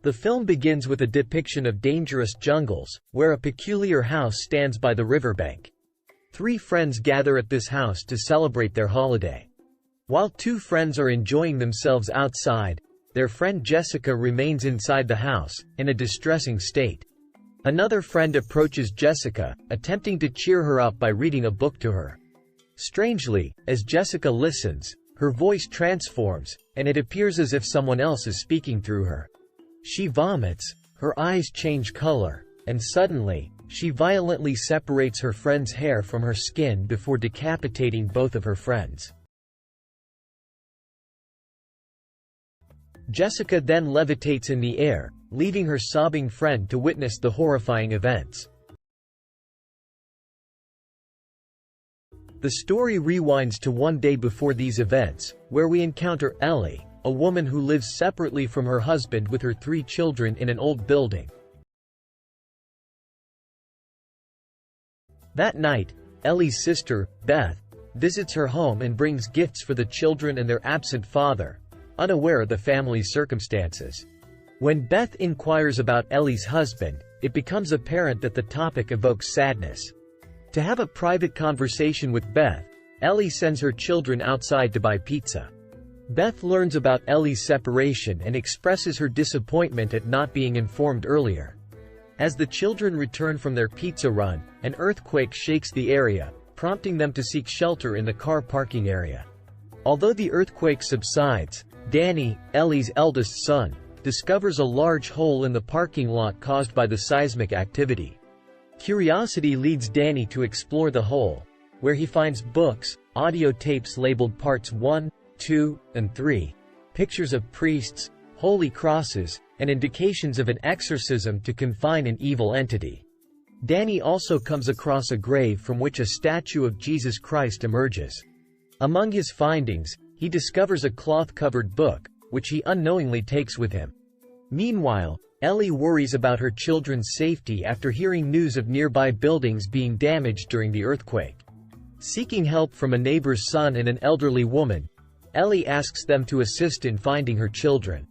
The film begins with a depiction of dangerous jungles, where a peculiar house stands by the riverbank. 3 friends gather at this house to celebrate their holiday. While 2 friends are enjoying themselves outside, their friend Jessica remains inside the house, in a distressing state. Another friend approaches Jessica, attempting to cheer her up by reading a book to her. Strangely, as Jessica listens, her voice transforms, and it appears as if someone else is speaking through her. She vomits, her eyes change color, and suddenly, she violently separates her friend's hair from her skin before decapitating both of her friends. Jessica then levitates in the air, leaving her sobbing friend to witness the horrifying events. The story rewinds to one day before these events, where we encounter Ellie, a woman who lives separately from her husband with her 3 children in an old building. That night, Ellie's sister, Beth, visits her home and brings gifts for the children and their absent father, unaware of the family's circumstances. When Beth inquires about Ellie's husband, it becomes apparent that the topic evokes sadness. To have a private conversation with Beth, Ellie sends her children outside to buy pizza. Beth learns about Ellie's separation and expresses her disappointment at not being informed earlier. As the children return from their pizza run, an earthquake shakes the area, prompting them to seek shelter in the car parking area. Although the earthquake subsides, Danny, Ellie's eldest son, discovers a large hole in the parking lot caused by the seismic activity. Curiosity leads Danny to explore the hole, where he finds books, audio tapes labeled Parts 1, 2, and 3, pictures of priests, holy crosses, and indications of an exorcism to confine an evil entity. Danny also comes across a grave from which a statue of Jesus Christ emerges. Among his findings, he discovers a cloth-covered book, which he unknowingly takes with him. Meanwhile, Ellie worries about her children's safety after hearing news of nearby buildings being damaged during the earthquake. Seeking help from a neighbor's son and an elderly woman, Ellie asks them to assist in finding her children.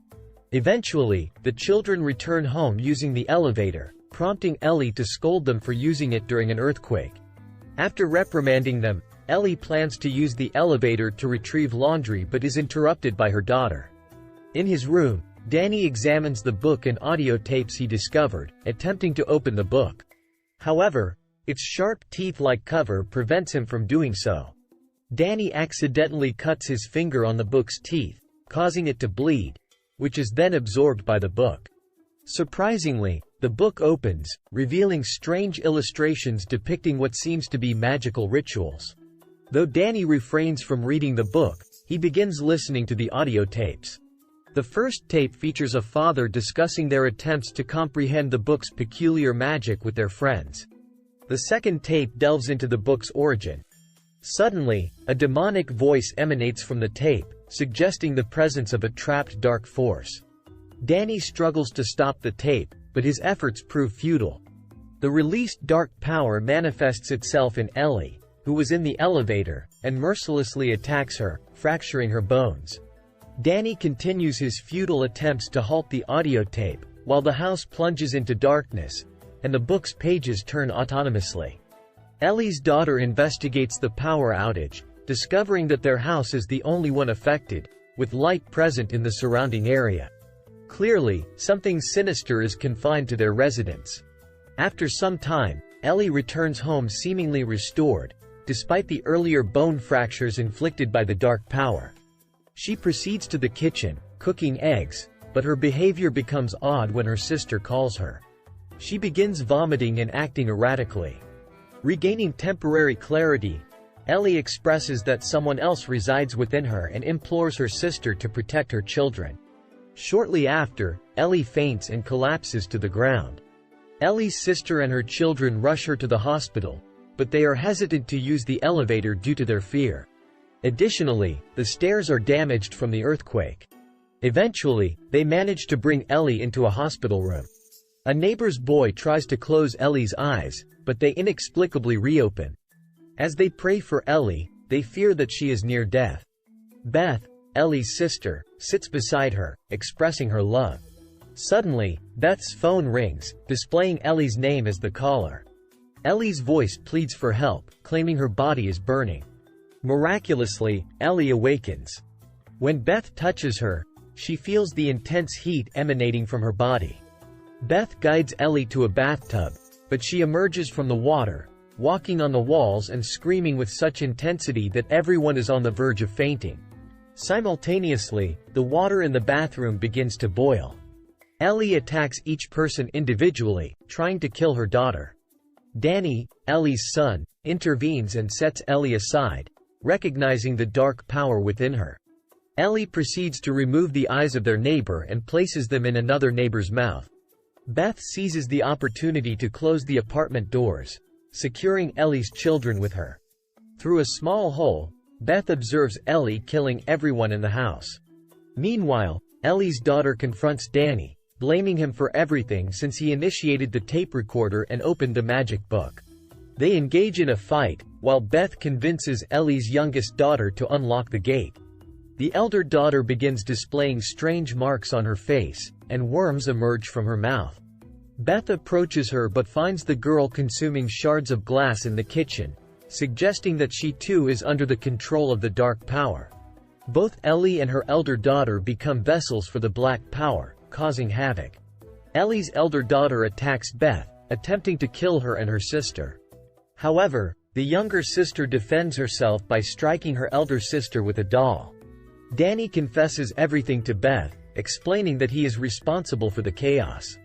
Eventually, the children return home using the elevator, prompting Ellie to scold them for using it during an earthquake. After reprimanding them, Ellie plans to use the elevator to retrieve laundry but is interrupted by her daughter. In his room, Danny examines the book and audio tapes he discovered, attempting to open the book. However, its sharp teeth-like cover prevents him from doing so. Danny accidentally cuts his finger on the book's teeth, causing it to bleed, which is then absorbed by the book. Surprisingly, the book opens, revealing strange illustrations depicting what seems to be magical rituals. Though Danny refrains from reading the book, he begins listening to the audio tapes. The first tape features a father discussing their attempts to comprehend the book's peculiar magic with their friends. The second tape delves into the book's origin. Suddenly, a demonic voice emanates from the tape, suggesting the presence of a trapped dark force. Danny struggles to stop the tape, but his efforts prove futile. The released dark power manifests itself in Ellie, who was in the elevator, and mercilessly attacks her, fracturing her bones. Danny continues his futile attempts to halt the audio tape, while the house plunges into darkness, and the book's pages turn autonomously. Ellie's daughter investigates the power outage, discovering that their house is the only one affected, with light present in the surrounding area. Clearly, something sinister is confined to their residence. After some time, Ellie returns home seemingly restored, despite the earlier bone fractures inflicted by the dark power. She proceeds to the kitchen, cooking eggs, but her behavior becomes odd when her sister calls her. She begins vomiting and acting erratically. Regaining temporary clarity, Ellie expresses that someone else resides within her and implores her sister to protect her children. Shortly after, Ellie faints and collapses to the ground. Ellie's sister and her children rush her to the hospital, but they are hesitant to use the elevator due to their fear. Additionally, the stairs are damaged from the earthquake. Eventually, they manage to bring Ellie into a hospital room. A neighbor's boy tries to close Ellie's eyes, but they inexplicably reopen. As they pray for Ellie, they fear that she is near death. Beth, Ellie's sister, sits beside her, expressing her love. Suddenly, Beth's phone rings, displaying Ellie's name as the caller. Ellie's voice pleads for help, claiming her body is burning. Miraculously, Ellie awakens. When Beth touches her, she feels the intense heat emanating from her body. Beth guides Ellie to a bathtub, but she emerges from the water, walking on the walls and screaming with such intensity that everyone is on the verge of fainting. Simultaneously, the water in the bathroom begins to boil. Ellie attacks each person individually, trying to kill her daughter. Danny, Ellie's son, intervenes and sets Ellie aside, recognizing the dark power within her. Ellie proceeds to remove the eyes of their neighbor and places them in another neighbor's mouth. Beth seizes the opportunity to close the apartment doors, securing Ellie's children with her. Through a small hole, Beth observes Ellie killing everyone in the house. Meanwhile, Ellie's daughter confronts Danny, blaming him for everything since he initiated the tape recorder and opened the magic book. They engage in a fight, while Beth convinces Ellie's youngest daughter to unlock the gate. The elder daughter begins displaying strange marks on her face, and worms emerge from her mouth. Beth approaches her but finds the girl consuming shards of glass in the kitchen, suggesting that she too is under the control of the dark power. Both Ellie and her elder daughter become vessels for the black power, causing havoc. Ellie's elder daughter attacks Beth, attempting to kill her and her sister. However, the younger sister defends herself by striking her elder sister with a doll. Danny confesses everything to Beth, explaining that he is responsible for the chaos.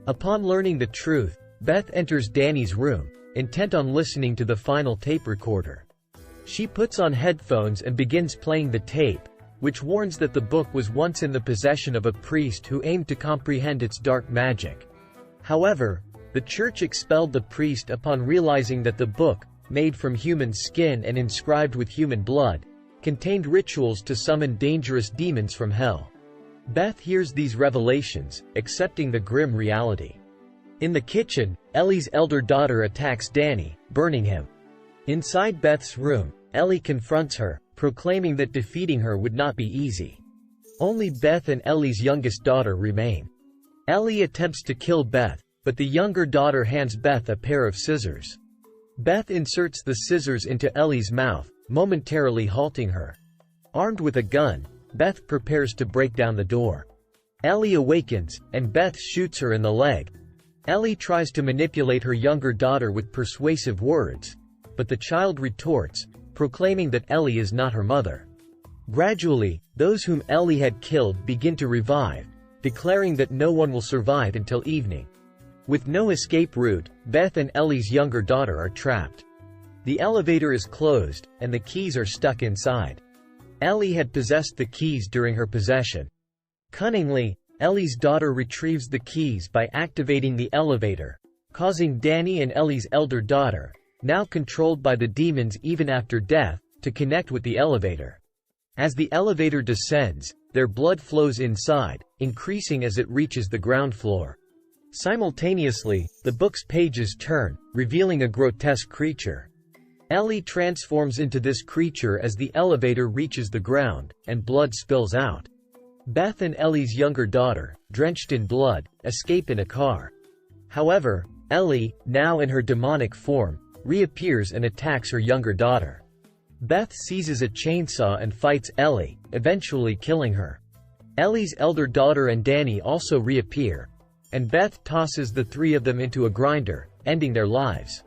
Upon learning the truth, Beth enters Danny's room, intent on listening to the final tape recorder. She puts on headphones and begins playing the tape, which warns that the book was once in the possession of a priest who aimed to comprehend its dark magic. However, the church expelled the priest upon realizing that the book, made from human skin and inscribed with human blood, contained rituals to summon dangerous demons from hell. Beth hears these revelations, accepting the grim reality. In the kitchen, Ellie's elder daughter attacks Danny, burning him. Inside Beth's room, Ellie confronts her, proclaiming that defeating her would not be easy. Only Beth and Ellie's youngest daughter remain. Ellie attempts to kill Beth, but the younger daughter hands Beth a pair of scissors. Beth inserts the scissors into Ellie's mouth, momentarily halting her. Armed with a gun, Beth prepares to break down the door. Ellie awakens, and Beth shoots her in the leg. Ellie tries to manipulate her younger daughter with persuasive words, but the child retorts, proclaiming that Ellie is not her mother. Gradually, those whom Ellie had killed begin to revive, declaring that no one will survive until evening. With no escape route, Beth and Ellie's younger daughter are trapped. The elevator is closed, and the keys are stuck inside. Ellie had possessed the keys during her possession. Cunningly, Ellie's daughter retrieves the keys by activating the elevator, causing Danny and Ellie's elder daughter, now controlled by the demons even after death, to connect with the elevator. As the elevator descends, their blood flows inside, increasing as it reaches the ground floor. Simultaneously, the book's pages turn, revealing a grotesque creature. Ellie transforms into this creature as the elevator reaches the ground, and blood spills out. Beth and Ellie's younger daughter, drenched in blood, escape in a car. However, Ellie, now in her demonic form, reappears and attacks her younger daughter. Beth seizes a chainsaw and fights Ellie, eventually killing her. Ellie's elder daughter and Danny also reappear, and Beth tosses the three of them into a grinder, ending their lives.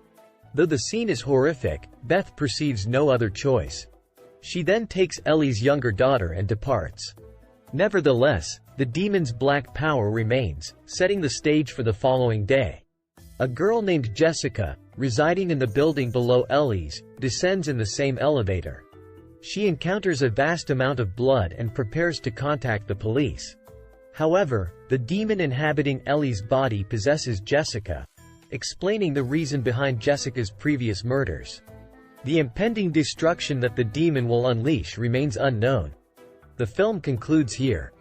Though the scene is horrific, Beth perceives no other choice. She then takes Ellie's younger daughter and departs. Nevertheless, the demon's black power remains, setting the stage for the following day. A girl named Jessica, residing in the building below Ellie's, descends in the same elevator. She encounters a vast amount of blood and prepares to contact the police. However, the demon inhabiting Ellie's body possesses Jessica, explaining the reason behind Jessica's previous murders. The impending destruction that the demon will unleash remains unknown. The film concludes here.